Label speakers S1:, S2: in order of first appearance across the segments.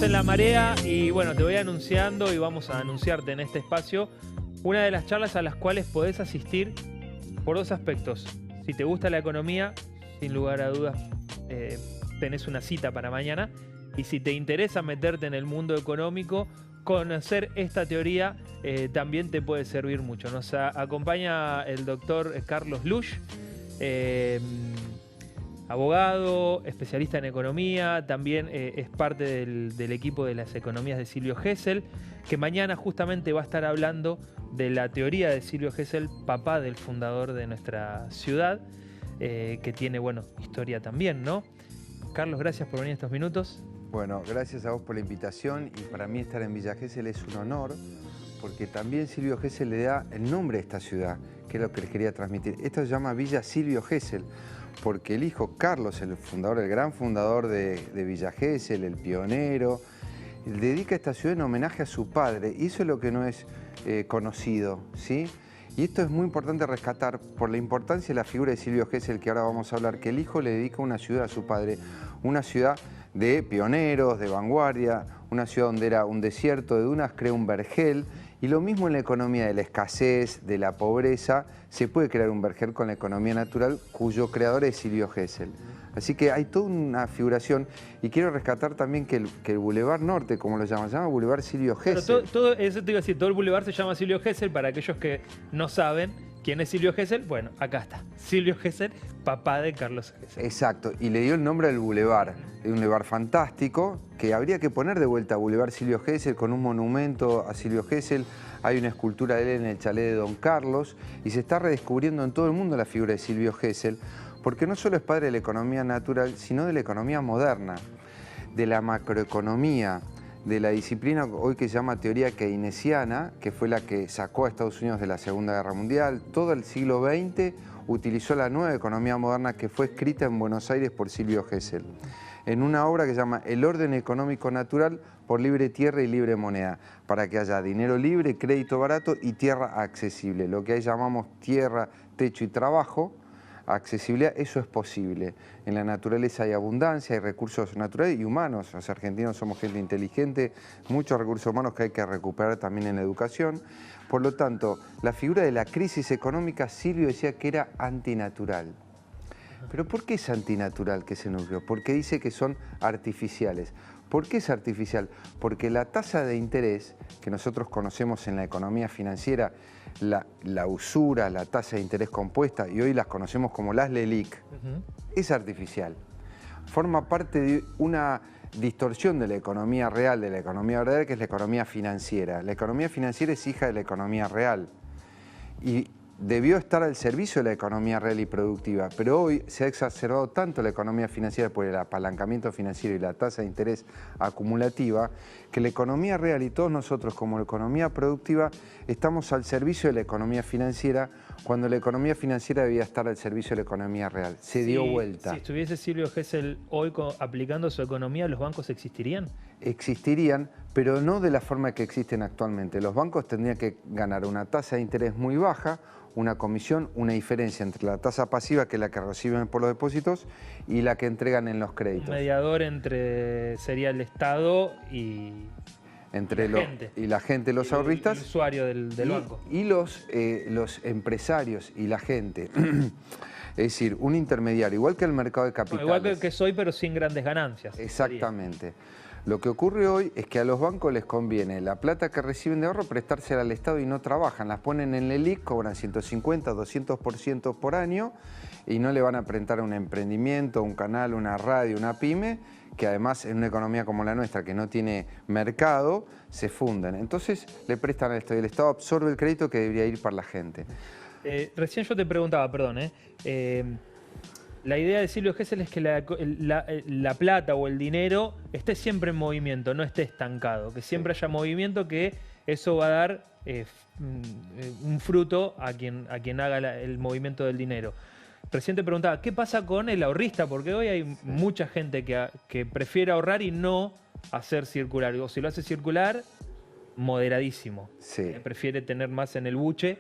S1: Estamos en La Marea y bueno, te voy anunciando y vamos a anunciarte en este espacio una de las charlas a las cuales podés asistir por dos aspectos. Si te gusta la economía, sin lugar a dudas, tenés una cita para mañana. Y si te interesa meterte en el mundo económico, conocer esta teoría también te puede servir mucho. Nos acompaña el doctor Carlos Lusch, abogado, especialista en economía, también es parte del equipo de las economías de Silvio Gesell, que mañana justamente va a estar hablando de la teoría de Silvio Gesell, papá del fundador de nuestra ciudad, que tiene, bueno, historia también, ¿no? Carlos, gracias por venir estos minutos.
S2: Bueno, gracias a vos por la invitación y para mí estar en Villa Gesell es un honor porque también Silvio Gesell le da el nombre a esta ciudad, que es lo que les quería transmitir. Esto se llama Villa Silvio Gesell porque el hijo Carlos, el fundador, el gran fundador de Villa Gesell, el pionero, dedica esta ciudad en homenaje a su padre y eso es lo que no es conocido, ¿sí? Y esto es muy importante rescatar por la importancia de la figura de Silvio Gesell, que ahora vamos a hablar, que el hijo le dedica una ciudad a su padre, una ciudad de pioneros, de vanguardia, una ciudad donde era un desierto de dunas, crea un vergel, y lo mismo en la economía de la escasez, de la pobreza, se puede crear un vergel con la economía natural, cuyo creador es Silvio Gesell. Así que hay toda una figuración, y quiero rescatar también que el Boulevard Norte, como lo llaman, se llama Boulevard Silvio Gesell.
S1: Pero todo, eso te iba a decir, todo el boulevard se llama Silvio Gesell, para aquellos que no saben quién es Silvio Gesell, bueno, acá está, Silvio Gesell, papá de Carlos Gesell.
S2: Exacto, y le dio el nombre al boulevard, un boulevard fantástico, que habría que poner de vuelta a Boulevard Silvio Gesell con un monumento a Silvio Gesell. Hay una escultura de él en el chalet de Don Carlos, y se está redescubriendo en todo el mundo la figura de Silvio Gesell, porque no solo es padre de la economía natural, sino de la economía moderna, de la macroeconomía, de la disciplina hoy que se llama teoría keynesiana, que fue la que sacó a Estados Unidos de la Segunda Guerra Mundial. Todo el siglo XX utilizó la nueva economía moderna que fue escrita en Buenos Aires por Silvio Gesell, en una obra que se llama El orden económico natural por libre tierra y libre moneda, para que haya dinero libre, crédito barato y tierra accesible. Lo que ahí llamamos tierra, techo y trabajo, accesibilidad, eso es posible. En la naturaleza hay abundancia, hay recursos naturales y humanos. Los argentinos somos gente inteligente, muchos recursos humanos que hay que recuperar también en la educación. Por lo tanto, la figura de la crisis económica, Silvio decía que era antinatural. ¿Pero por qué es antinatural que se nucleó? Porque dice que son artificiales. ¿Por qué es artificial? Porque la tasa de interés que nosotros conocemos en la economía financiera, la usura, la tasa de interés compuesta, y hoy las conocemos como las LELIQ, es artificial. Forma parte de una distorsión de la economía real, de la economía verdadera, que es la economía financiera. La economía financiera es hija de la economía real y debió estar al servicio de la economía real y productiva, pero hoy se ha exacerbado tanto la economía financiera por el apalancamiento financiero y la tasa de interés acumulativa, que la economía real y todos nosotros como la economía productiva estamos al servicio de la economía financiera cuando la economía financiera debía estar al servicio de la economía real. Se dio vuelta.
S1: Si estuviese Silvio Gesell hoy aplicando su economía, ¿los bancos existirían?
S2: Existirían, pero no de la forma que existen actualmente. Los bancos tendrían que ganar una tasa de interés muy baja, una comisión, una diferencia entre la tasa pasiva, que es la que reciben por los depósitos, y la que entregan en los créditos.
S1: Un mediador sería el Estado y
S2: la gente, los ahorristas.
S1: El usuario del banco.
S2: Y los empresarios y la gente. Es decir, un intermediario, igual que el mercado de capitales.
S1: Bueno, igual que soy, pero sin grandes ganancias.
S2: Exactamente. Lo que ocurre hoy es que a los bancos les conviene la plata que reciben de ahorro prestársela al Estado y no trabajan. Las ponen en LELIQ, cobran 150, 200% por año y no le van a prestar a un emprendimiento, un canal, una radio, una pyme, que además en una economía como la nuestra, que no tiene mercado, se funden. Entonces le prestan al Estado y el Estado absorbe el crédito que debería ir para la gente.
S1: Recién yo te preguntaba, perdón, la idea de Silvio Gesell es que la plata o el dinero esté siempre en movimiento, no esté estancado, que siempre haya movimiento, que eso va a dar un fruto a quien haga el movimiento del dinero. Recién te preguntaba, ¿qué pasa con el ahorrista? Porque hoy hay mucha gente que prefiere ahorrar y no hacer circular. O si lo hace circular, moderadísimo.
S2: Sí.
S1: Prefiere tener más en el buche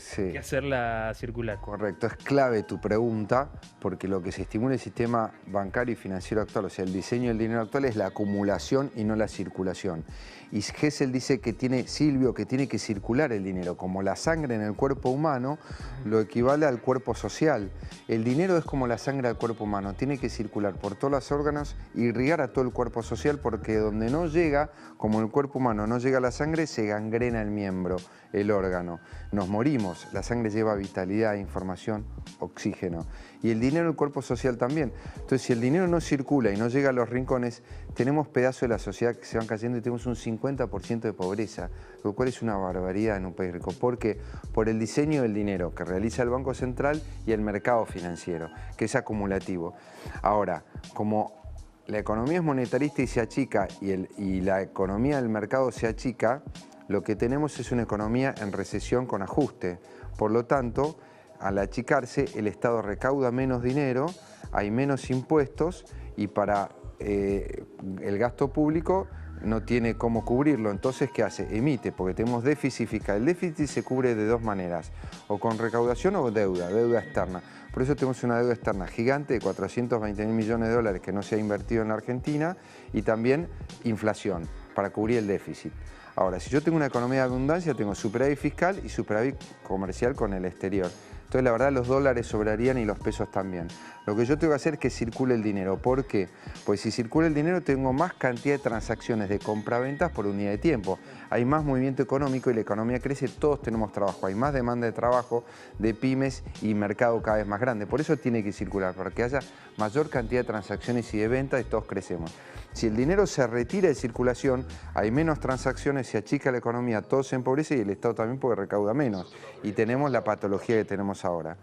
S2: Sí.
S1: que hacerla circular.
S2: Correcto, es clave tu pregunta, porque lo que se estimula el sistema bancario y financiero actual, o sea, el diseño del dinero actual es la acumulación y no la circulación. Y Gesell dice que Silvio, que tiene que circular el dinero, como la sangre en el cuerpo humano, lo equivale al cuerpo social. El dinero es como la sangre del cuerpo humano, tiene que circular por todos los órganos, irrigar a todo el cuerpo social, porque donde no llega, como en el cuerpo humano no llega la sangre, se gangrena el miembro, el órgano. Nos morimos, la sangre lleva vitalidad, información, oxígeno. Y el dinero, el cuerpo social también. Entonces, si el dinero no circula y no llega a los rincones, tenemos pedazos de la sociedad que se van cayendo y tenemos un 50% de pobreza, lo cual es una barbaridad en un país rico. ¿Por qué? Por el diseño del dinero que realiza el Banco Central y el mercado financiero, que es acumulativo. Ahora, como la economía es monetarista y se achica y la economía del mercado se achica, lo que tenemos es una economía en recesión con ajuste. Por lo tanto, al achicarse, el Estado recauda menos dinero, hay menos impuestos y para el gasto público no tiene cómo cubrirlo. Entonces, ¿qué hace? Emite, porque tenemos déficit fiscal. El déficit se cubre de dos maneras, o con recaudación o deuda externa. Por eso tenemos una deuda externa gigante de 420.000 millones de dólares que no se ha invertido en la Argentina y también inflación para cubrir el déficit. Ahora, si yo tengo una economía de abundancia, tengo superávit fiscal y superávit comercial con el exterior. Entonces, la verdad, los dólares sobrarían y los pesos también. Lo que yo tengo que hacer es que circule el dinero. ¿Por qué? Pues si circula el dinero, tengo más cantidad de transacciones de compra-ventas por unidad de tiempo. Hay más movimiento económico y la economía crece, todos tenemos trabajo. Hay más demanda de trabajo, de pymes y mercado cada vez más grande. Por eso tiene que circular, para que haya mayor cantidad de transacciones y de ventas y todos crecemos. Si el dinero se retira de circulación, hay menos transacciones, se achica la economía, todo se empobrece y el Estado también porque recauda menos. Y tenemos la patología que tenemos ahora.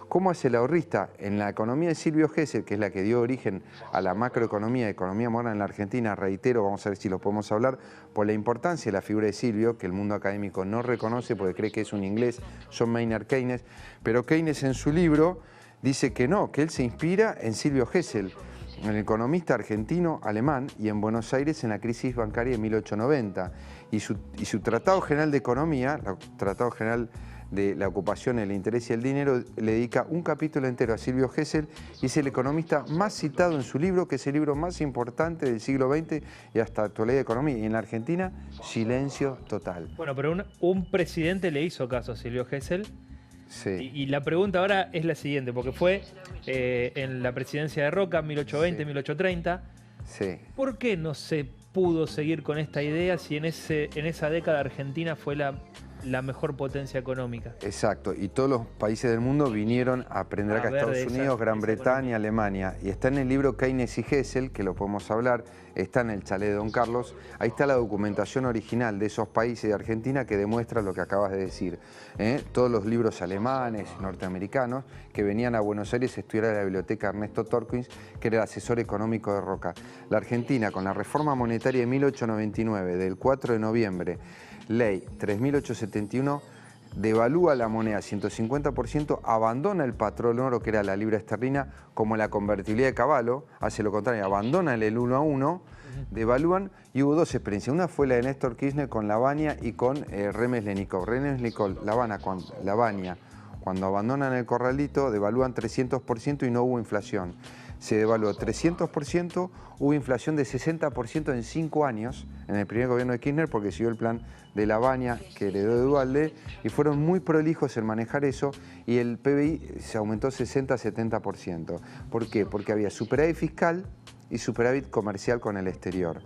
S2: ¿Cómo hace el ahorrista? En la economía de Silvio Gesell, que es la que dio origen a la macroeconomía, economía moderna en la Argentina, reitero, vamos a ver si lo podemos hablar, por la importancia de la figura de Silvio, que el mundo académico no reconoce porque cree que es un inglés, John Maynard Keynes, pero Keynes en su libro dice que no, que él se inspira en Silvio Gesell, el economista argentino-alemán, y en Buenos Aires en la crisis bancaria de 1890. Y su Tratado General de Economía, el Tratado General de la Ocupación, el Interés y el Dinero, le dedica un capítulo entero a Silvio Gesell y es el economista más citado en su libro, que es el libro más importante del siglo XX y hasta la actualidad de economía. Y en la Argentina, silencio total.
S1: Bueno, pero un presidente le hizo caso a Silvio Gesell.
S2: Sí.
S1: Y la pregunta ahora es la siguiente, porque fue en la presidencia de Roca, 1820,
S2: Sí.
S1: 1830.
S2: Sí.
S1: ¿Por qué no se pudo seguir con esta idea si en esa década Argentina fue la mejor potencia económica?
S2: Exacto, y todos los países del mundo vinieron a aprender acá, Estados Unidos, Gran Bretaña, Alemania, y está en el libro Keynes y Gesell, que lo podemos hablar, está en el chalet de Don Carlos, ahí está la documentación original de esos países de Argentina que demuestra lo que acabas de decir. Todos los libros alemanes, norteamericanos, que venían a Buenos Aires a estudiar a la biblioteca Ernesto Torquins, que era el asesor económico de Roca. La Argentina, con la reforma monetaria de 1899, del 4 de noviembre, Ley 3871, devalúa la moneda 150%, abandona el patrón oro, que era la libra esterlina, como la convertibilidad de Cavallo, hace lo contrario, abandona el 1 a 1, devalúan, y hubo dos experiencias. Una fue la de Néstor Kirchner con Lavagna y con Remes-Lenikov. Remes-Lenikov, Lavagna, cuando abandonan el corralito, devalúan 300% y no hubo inflación. Se devaluó 300%, hubo inflación de 60% en 5 años en el primer gobierno de Kirchner porque siguió el plan de Lavagna que heredó de Duhalde y fueron muy prolijos en manejar eso y el PBI se aumentó 60-70%. ¿Por qué? Porque había superávit fiscal y superávit comercial con el exterior.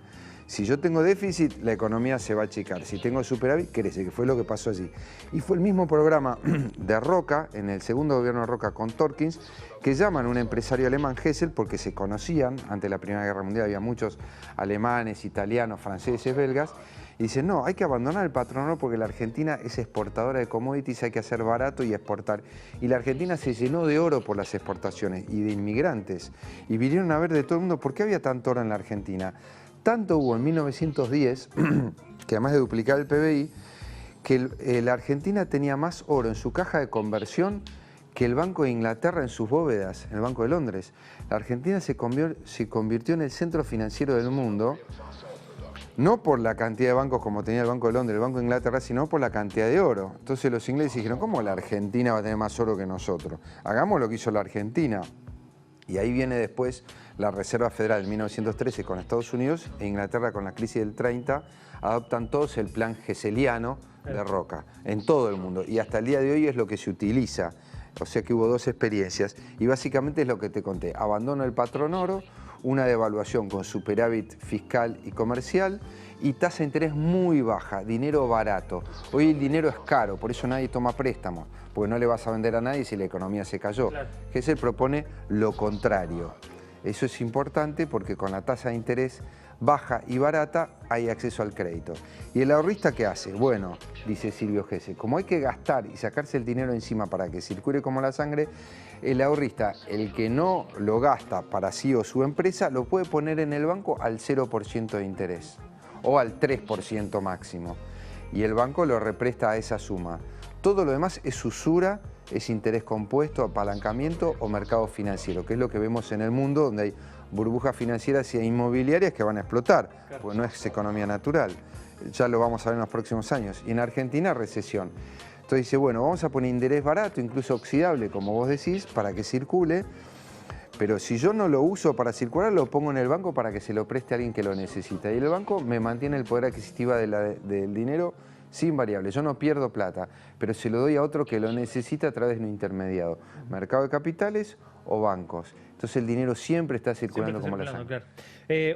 S2: Si yo tengo déficit, la economía se va a achicar. Si tengo superávit, crece, que fue lo que pasó allí. Y fue el mismo programa de Roca, en el segundo gobierno de Roca con Torquins, que llaman a un empresario alemán, Gesell, porque se conocían, ante la Primera Guerra Mundial había muchos alemanes, italianos, franceses, belgas, y dicen, no, hay que abandonar el patronato porque la Argentina es exportadora de commodities, hay que hacer barato y exportar. Y la Argentina se llenó de oro por las exportaciones y de inmigrantes. Y vinieron a ver de todo el mundo, ¿por qué había tanto oro en la Argentina? Tanto hubo en 1910, que además de duplicar el PBI, que la Argentina tenía más oro en su caja de conversión que el Banco de Inglaterra en sus bóvedas, el Banco de Londres. La Argentina se convirtió en el centro financiero del mundo No por la cantidad de bancos como tenía el Banco de Londres, el Banco de Inglaterra, sino por la cantidad de oro. Entonces los ingleses dijeron, ¿cómo la Argentina va a tener más oro que nosotros? Hagamos lo que hizo la Argentina. Y ahí viene después la Reserva Federal en 1913 con Estados Unidos e Inglaterra con la crisis del 30, adoptan todos el plan geseliano de Roca, en todo el mundo. Y hasta el día de hoy es lo que se utiliza. O sea que hubo dos experiencias. Y básicamente es lo que te conté. Abandono del patrón oro, una devaluación con superávit fiscal y comercial y tasa de interés muy baja, dinero barato. Hoy el dinero es caro, por eso nadie toma préstamos, porque no le vas a vender a nadie si la economía se cayó.
S1: Claro.
S2: Gesell propone lo contrario. Eso es importante porque con la tasa de interés baja y barata hay acceso al crédito. ¿Y el ahorrista qué hace? Bueno, dice Silvio Gesell, como hay que gastar y sacarse el dinero encima para que circule como la sangre, el ahorrista, el que no lo gasta para sí o su empresa, lo puede poner en el banco al 0% de interés o al 3% máximo. Y el banco lo represta a esa suma. Todo lo demás es usura, es interés compuesto, apalancamiento o mercado financiero, que es lo que vemos en el mundo donde hay burbujas financieras e inmobiliarias que van a explotar, porque no es economía natural. Ya lo vamos a ver en los próximos años. Y en Argentina, recesión. Entonces dice, bueno, vamos a poner interés barato, incluso oxidable, como vos decís, para que circule, pero si yo no lo uso para circular, lo pongo en el banco para que se lo preste a alguien que lo necesita. Y el banco me mantiene el poder adquisitivo del dinero sin variable. Yo no pierdo plata, pero se lo doy a otro que lo necesita a través de un intermediado. Mercado de capitales o bancos. Entonces el dinero siempre está circulando como la sangre.
S1: Claro.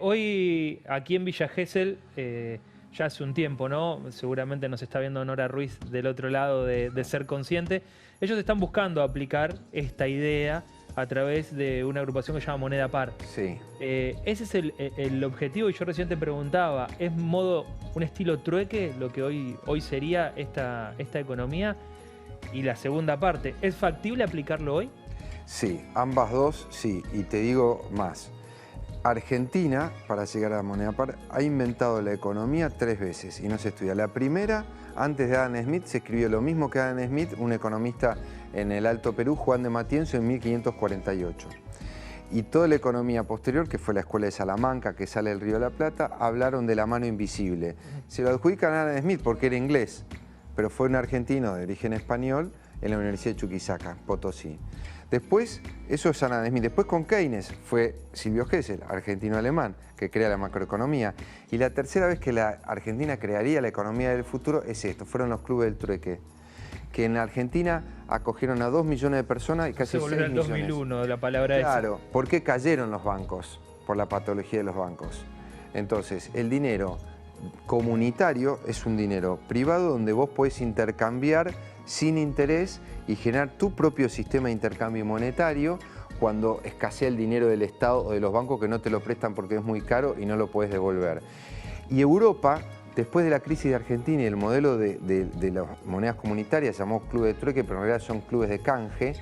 S1: Hoy, aquí en Villa Gesell, ya hace un tiempo, ¿no? Seguramente nos está viendo Nora Ruiz del otro lado de Ser Consciente. Ellos están buscando aplicar esta idea a través de una agrupación que se llama Moneda Par.
S2: Sí.
S1: Ese es el objetivo y yo recién te preguntaba, ¿es un estilo trueque lo que hoy sería esta economía? Y la segunda parte, ¿es factible aplicarlo hoy?
S2: Sí, ambas dos sí, y te digo más. Argentina, para llegar a la moneda par, ha inventado la economía 3 veces y no se estudia. La primera, antes de Adam Smith, se escribió lo mismo que Adam Smith, un economista en el Alto Perú, Juan de Matienzo, en 1548. Y toda la economía posterior, que fue la Escuela de Salamanca, que sale del Río de la Plata, hablaron de la mano invisible. Se lo adjudican a Adam Smith porque era inglés, pero fue un argentino de origen español en la Universidad de Chuquisaca, Potosí. Después, eso es Adam Smith. Después con Keynes fue Silvio Gesell, argentino-alemán, que crea la macroeconomía. Y la tercera vez que la Argentina crearía la economía del futuro es esto, fueron los clubes del trueque, que en Argentina acogieron a 2 millones de personas y casi 6 millones.
S1: Se volvió el 2001, la palabra esa.
S2: Claro, ¿por qué cayeron los bancos? Por la patología de los bancos. Entonces, el dinero comunitario es un dinero privado donde vos podés intercambiar sin interés y generar tu propio sistema de intercambio monetario cuando escasea el dinero del Estado o de los bancos que no te lo prestan porque es muy caro y no lo puedes devolver. Y Europa, después de la crisis de Argentina y el modelo de las monedas comunitarias, llamó club de trueque, pero en realidad son clubes de canje,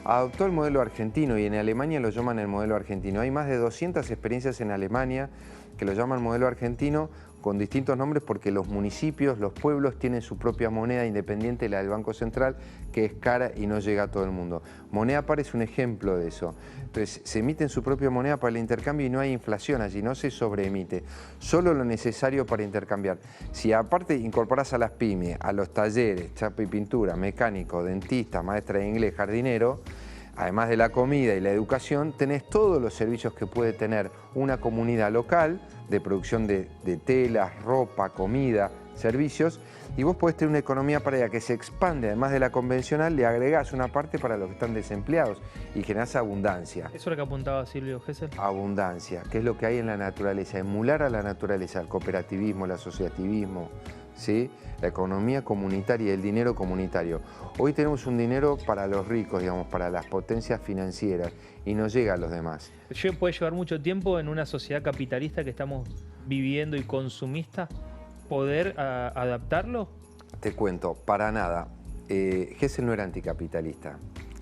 S2: adoptó el modelo argentino y en Alemania lo llaman el modelo argentino. Hay más de 200 experiencias en Alemania que lo llaman modelo argentino con distintos nombres porque los municipios, los pueblos tienen su propia moneda independiente de la del Banco Central que es cara y no llega a todo el mundo. Moneda Par es un ejemplo de eso. Entonces se emiten su propia moneda para el intercambio y no hay inflación allí, no se sobreemite, solo lo necesario para intercambiar. Si aparte incorporás a las pymes, a los talleres, chapa y pintura, mecánico, dentista, maestra de inglés, jardinero, además de la comida y la educación, tenés todos los servicios que puede tener una comunidad local de producción de telas, ropa, comida, servicios, y vos podés tener una economía para ella que se expande, además de la convencional, le agregás una parte para los que están desempleados y generás abundancia.
S1: ¿Eso es lo que apuntaba Silvio Gesell?
S2: Abundancia, que es lo que hay en la naturaleza, emular a la naturaleza, el cooperativismo, el asociativismo, ¿sí? La economía comunitaria y el dinero comunitario. Hoy tenemos un dinero para los ricos, digamos, para las potencias financieras y no llega a los demás.
S1: ¿Puede llevar mucho tiempo en una sociedad capitalista que estamos viviendo y consumista poder adaptarlo?
S2: Te cuento, para nada. Gesell no era anticapitalista.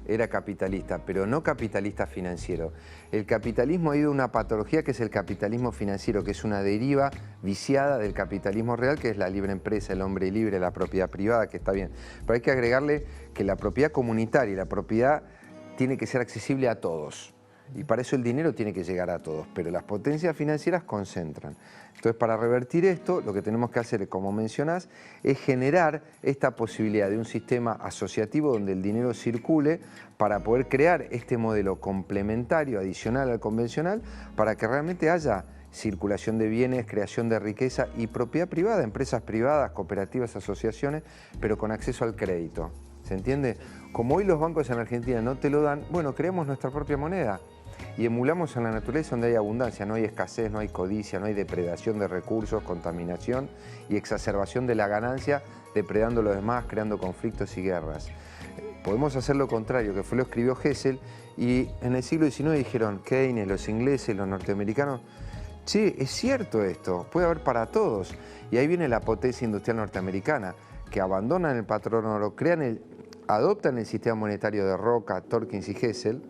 S2: Era capitalista, pero no capitalista financiero. El capitalismo ha ido a una patología que es el capitalismo financiero, que es una deriva viciada del capitalismo real, que es la libre empresa, el hombre libre, la propiedad privada, que está bien. Pero hay que agregarle que la propiedad comunitaria y la propiedad tiene que ser accesible a todos. Y para eso el dinero tiene que llegar a todos, pero las potencias financieras concentran. Entonces, para revertir esto, lo que tenemos que hacer, como mencionás, es generar esta posibilidad de un sistema asociativo donde el dinero circule para poder crear este modelo complementario, adicional al convencional, para que realmente haya circulación de bienes, creación de riqueza y propiedad privada, empresas privadas, cooperativas, asociaciones, pero con acceso al crédito. ¿Se entiende? Como hoy los bancos en Argentina no te lo dan, bueno, creemos nuestra propia moneda y emulamos en la naturaleza donde hay abundancia, no hay escasez, no hay codicia, no hay depredación de recursos, contaminación y exacerbación de la ganancia, depredando lo demás, creando conflictos y guerras. Podemos hacer lo contrario, que fue lo escribió Hessel, y en el siglo XIX dijeron Keynes, los ingleses, los norteamericanos, che, es cierto esto, puede haber para todos. Y ahí viene la potencia industrial norteamericana, que abandonan el patrón oro, adoptan el sistema monetario de Roca, Torkins y Hessel,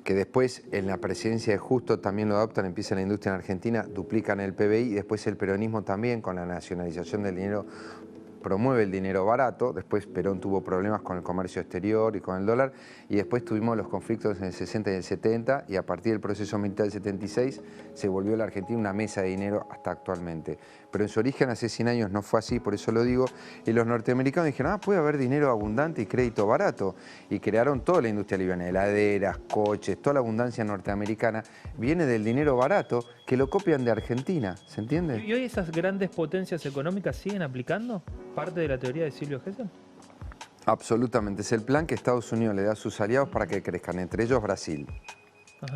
S2: que después en la presidencia de Justo también lo adoptan, empieza la industria en Argentina, duplican el PBI, y después el peronismo también con la nacionalización del dinero promueve el dinero barato. Después Perón tuvo problemas con el comercio exterior y con el dólar, y después tuvimos los conflictos en el 60 y el 70, y a partir del proceso militar del 76 se volvió la Argentina una mesa de dinero hasta actualmente. Pero en su origen hace 100 años no fue así, por eso lo digo, y los norteamericanos dijeron, puede haber dinero abundante y crédito barato, y crearon toda la industria liviana, heladeras, coches, toda la abundancia norteamericana viene del dinero barato que lo copian de Argentina, ¿se entiende?
S1: ¿Y hoy esas grandes potencias económicas siguen aplicando parte de la teoría de Silvio Gesell?
S2: Absolutamente, es el plan que Estados Unidos le da a sus aliados para que crezcan, entre ellos Brasil,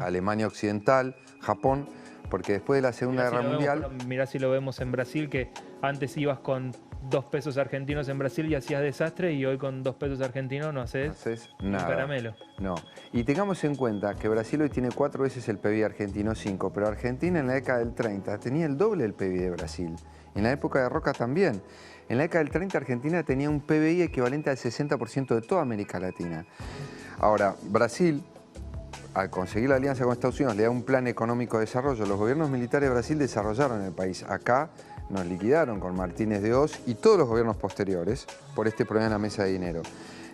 S2: Alemania Occidental, Japón, porque después de la Segunda Guerra Mundial...
S1: Mirá si lo vemos en Brasil, que antes ibas con 2 pesos argentinos en Brasil y hacías desastre, y hoy con 2 pesos argentinos no haces
S2: nada.
S1: Un caramelo.
S2: No. Y tengamos en cuenta que Brasil hoy tiene 4 veces el PBI argentino, 5, pero Argentina en la década del 30 tenía el doble del PBI de Brasil. En la época de Roca también. En la década del 30 Argentina tenía un PBI equivalente al 60% de toda América Latina. Ahora, Brasil, al conseguir la alianza con Estados Unidos, le da un plan económico de desarrollo. Los gobiernos militares de Brasil desarrollaron el país. Acá nos liquidaron con Martínez de Oz y todos los gobiernos posteriores por este problema en la mesa de dinero.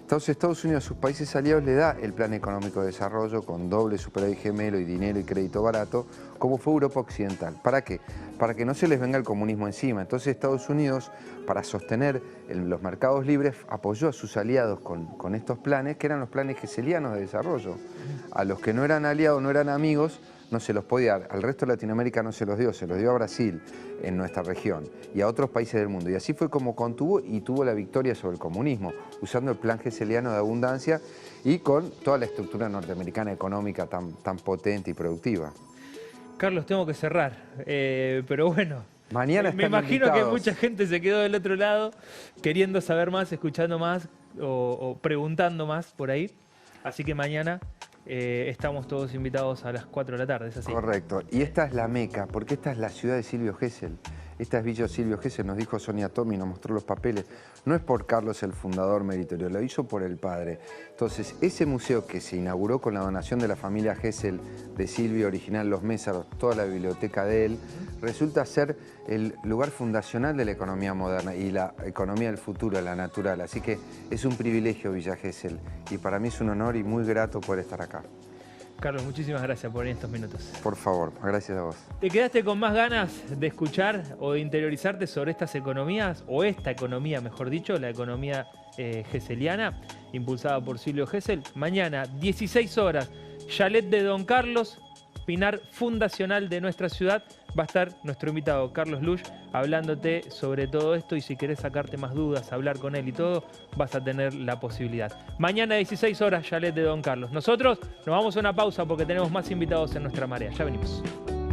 S2: Entonces Estados Unidos a sus países aliados le da el plan económico de desarrollo con doble superávit gemelo y dinero y crédito barato, como fue Europa Occidental. ¿Para qué? Para que no se les venga el comunismo encima. Entonces Estados Unidos, para sostener los mercados libres, apoyó a sus aliados con estos planes, que eran los planes geselianos de desarrollo. A los que no eran aliados, no eran amigos, no se los podía dar. Al resto de Latinoamérica no se los dio a Brasil, en nuestra región, y a otros países del mundo. Y así fue como contuvo y tuvo la victoria sobre el comunismo, usando el plan geseliano de abundancia y con toda la estructura norteamericana económica tan potente y productiva.
S1: Carlos, tengo que cerrar, pero bueno,
S2: mañana
S1: me imagino
S2: invitados.
S1: que mucha gente se quedó del otro lado queriendo saber más, escuchando más o preguntando más por ahí. Así que mañana estamos todos invitados a las 4 de la tarde, ¿es así?
S2: Correcto. Y esta es la meca, porque esta es la ciudad de Silvio Gesell. Esta es Villa Silvio Gesell, nos dijo Sonia Tomi, nos mostró los papeles. No es por Carlos el fundador meritorio, lo hizo por el padre. Entonces, ese museo que se inauguró con la donación de la familia Gesell, de Silvio, original Los Mésaros, toda la biblioteca de él, resulta ser el lugar fundacional de la economía moderna y la economía del futuro, la natural. Así que es un privilegio Villa Gesell y para mí es un honor y muy grato poder estar acá.
S1: Carlos, muchísimas gracias por estos minutos.
S2: Por favor, gracias a vos.
S1: ¿Te quedaste con más ganas de escuchar o de interiorizarte sobre estas economías, o esta economía, mejor dicho, la economía gesseliana, impulsada por Silvio Gesell? Mañana, 16 horas, Chalet de Don Carlos, pinar fundacional de nuestra ciudad. Va a estar nuestro invitado Carlos Luch hablándote sobre todo esto, y si querés sacarte más dudas, hablar con él y todo, vas a tener la posibilidad. Mañana 16 horas, Chalet de Don Carlos. Nosotros nos vamos a una pausa porque tenemos más invitados en nuestra marea. Ya venimos.